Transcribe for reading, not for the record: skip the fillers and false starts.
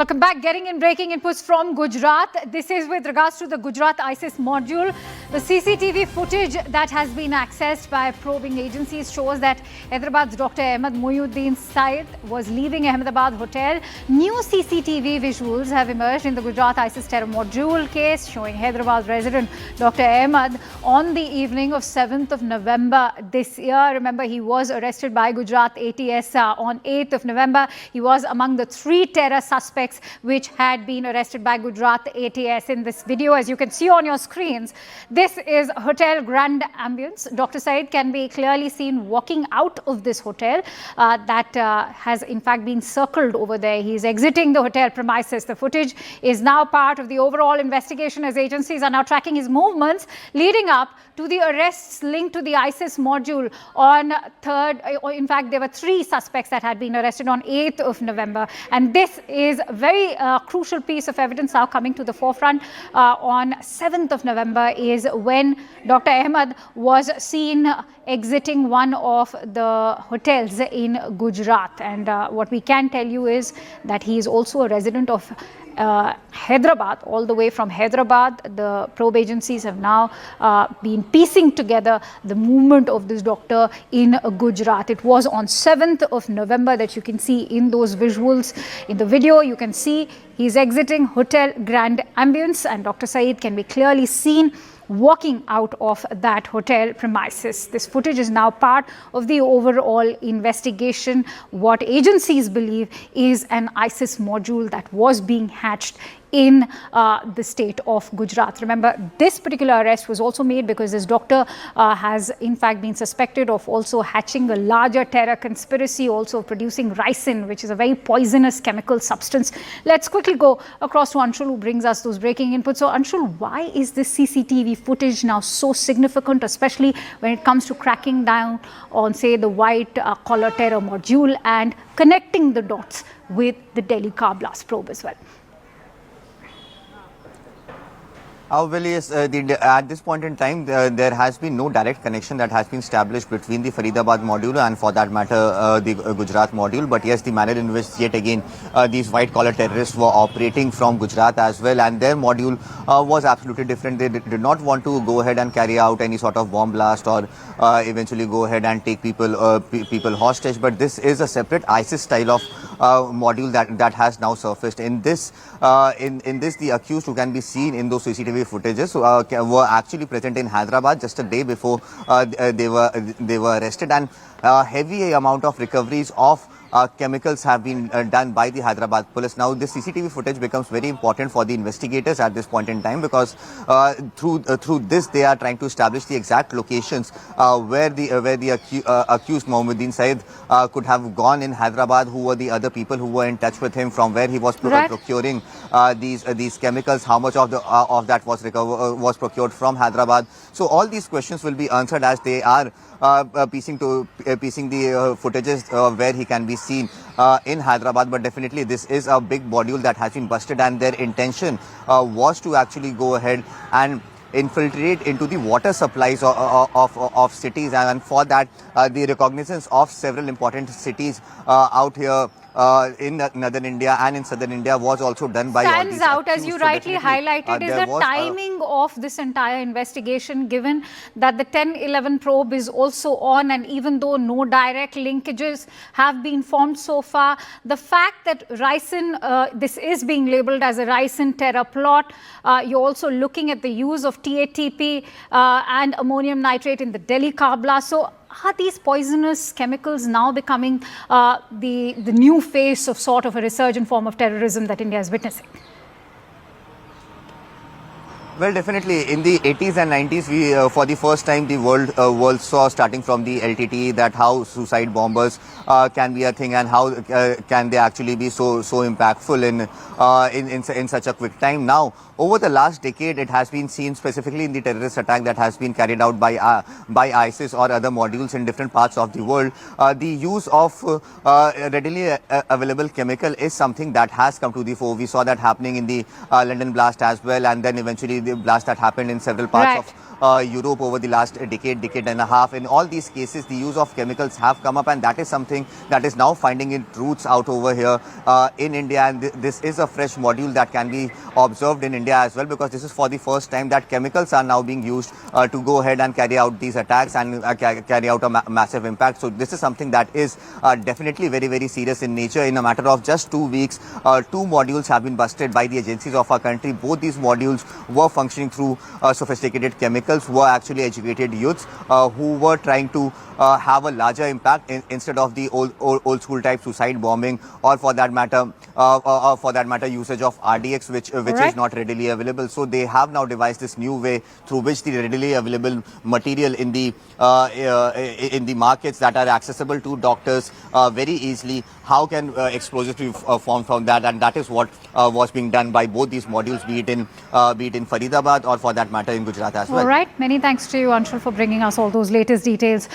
Welcome back. Getting in breaking inputs from Gujarat. This is with regards to the Gujarat ISIS module. The CCTV footage that has been accessed by probing agencies shows that Hyderabad's Dr. Ahmed Mohiyuddin Saiyed was leaving Ahmedabad hotel. New CCTV visuals have emerged in the Gujarat ISIS terror module case showing Hyderabad resident Dr. Ahmed on the evening of 7th of November this year. Remember, he was arrested by Gujarat ATS on 8th of November. He was among the 3 terror suspects which had been arrested by Gujarat ATS. In this video, as you can see on your screens, this is Hotel Grand Ambience. Dr. Saeed can be clearly seen walking out of this hotel that has in fact been circled over there. He is exiting the hotel premises. The footage is now part of the overall investigation as agencies are now tracking his movements leading up to the arrests linked to the ISIS module on 3rd. In fact, there were 3 suspects that had been arrested on 8th of November. And this is a very crucial piece of evidence now coming to the forefront. On 7th of November is when Dr. Ahmed was seen exiting one of the hotels in Gujarat. And what we can tell you is that he is also a resident of Hyderabad. All the way from Hyderabad, the probe agencies have now been piecing together the movement of this doctor in Gujarat. It was on 7th of November that you can see in those visuals. In the video, you can see he's exiting Hotel Grand Ambience, and Dr. Saeed can be clearly seen walking out of that hotel premises. This footage is now part of the overall investigation. What agencies believe is an ISIS module that was being hatched in the state of Gujarat. Remember, this particular arrest was also made because this doctor has in fact been suspected of also hatching a larger terror conspiracy, also producing ricin, which is a very poisonous chemical substance. Let's quickly go across to Anshul, who brings us those breaking inputs. So Anshul, why is this CCTV footage now so significant, especially when it comes to cracking down on, say, the white collar terror module and connecting the dots with the Delhi car blast probe as well? Well, yes, at this point in time, there has been no direct connection that has been established between the Faridabad module and, for that matter, the Gujarat module. But yes, the manner in which yet again these white-collar terrorists were operating from Gujarat as well, and their module was absolutely different. They did not want to go ahead and carry out any sort of bomb blast or eventually go ahead and take people hostage. But this is a separate ISIS style of module that has now surfaced. In this, the accused, who can be seen in those CCTV footages, were actually present in Hyderabad just a day before they were arrested, and a heavy amount of recoveries of chemicals have been done by the Hyderabad police. Now, this CCTV footage becomes very important for the investigators at this point in time, because through this they are trying to establish the exact locations where the accused Mohiyuddin Sayyid could have gone in Hyderabad, who were the other people who were in touch with him, from where he was procuring these chemicals, how much of that was procured from Hyderabad. So all these questions will be answered as they are piecing the footages where he can be seen in Hyderabad. But definitely this is a big module that has been busted, and their intention was to actually go ahead and infiltrate into the water supplies of cities, and for that the recognizance of several important cities out here in northern India and in southern India was also done by all these stands out, as accused. you So rightly highlighted, is the timing of this entire investigation, given that the 10-11 probe is also on, and even though no direct linkages have been formed so far, the fact that ricin, this is being labelled as a ricin terror plot. You're also looking at the use of TATP and ammonium nitrate in the Delhi car blast. So are these poisonous chemicals now becoming the new face of sort of a resurgent form of terrorism that India is witnessing? Well, definitely. In the 80s and 90s, we, for the first time, the world saw, starting from the LTT, that how suicide bombers can be a thing, and how can they actually be so impactful in such a quick time. Now, over the last decade, it has been seen, specifically in the terrorist attack that has been carried out by ISIS or other modules in different parts of the world. The use of readily available chemical is something that has come to the fore. We saw that happening in the London blast as well, and then eventually the blast that happened in several parts Europe over the last decade and a half. In all these cases, the use of chemicals have come up, and that is something that is now finding its roots out over here in India. And this is a fresh module that can be observed in India as well, because this is for the first time that chemicals are now being used to go ahead and carry out these attacks and carry out a massive impact. So this is something that is definitely very, very serious in nature. In a matter of just 2 weeks, 2 modules have been busted by the agencies of our country. Both these modules were functioning through sophisticated chemicals, were actually educated youths who were trying to have a larger impact instead of the old school type suicide bombing, or for that matter usage of RDX, which is not readily available. So they have now devised this new way through which the readily available material in the markets that are accessible to doctors very easily, how can explosives be formed from that? And that is what was being done by both these modules, be it in Faridabad or for that matter in Gujarat as well. All right. Many thanks to you, Anshul, for bringing us all those latest details.